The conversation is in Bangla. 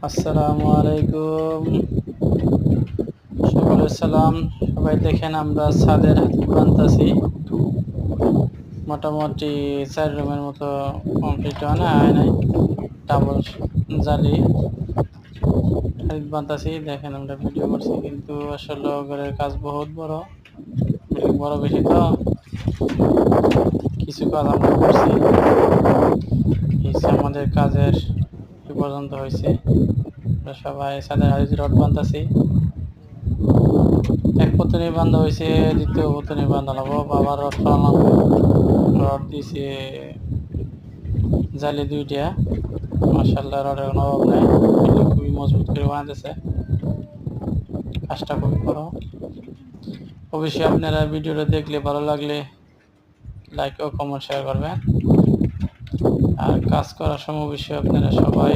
আসসালামু আলাইকুম, সকলের সালাম। সবাই দেখেন আমরা ছাদের হাতির বানতাছি। মোটামুটি 4 রুমের মতো কমপ্লিট হয় নাই ডাবল জালি হাতির বানতাছি। দেখেন আমরা ভিডিও করছি, কিন্তু আসলে ঘরের কাজ বহুত বড়, বিল্ডিং বড় বেশি, তো কিছু কাজ আমরা করছি। আমাদের কাজের কি পর্যন্ত হয়েছে, আমরা সবাই ছাদের হাতির রড বানতাছি। এক পুতুনি বান্ধা হয়েছে, দ্বিতীয় পুতুনি বান্ধা লাগবো, বাবার রড টানলাম, রড দিয়েছে জালি 2টা। মাশাআল্লাহ, রডের কোনো অভাব নাই, খুবই মজবুত করে বানাতেছে, কাজটা খুবই বড়। অবশ্যই আপনারা ভিডিওটা দেখলে ভালো লাগলে লাইক ও কমেন্ট শেয়ার করবেন। আর কাজ করার সময় অবশ্যই আপনারা সবাই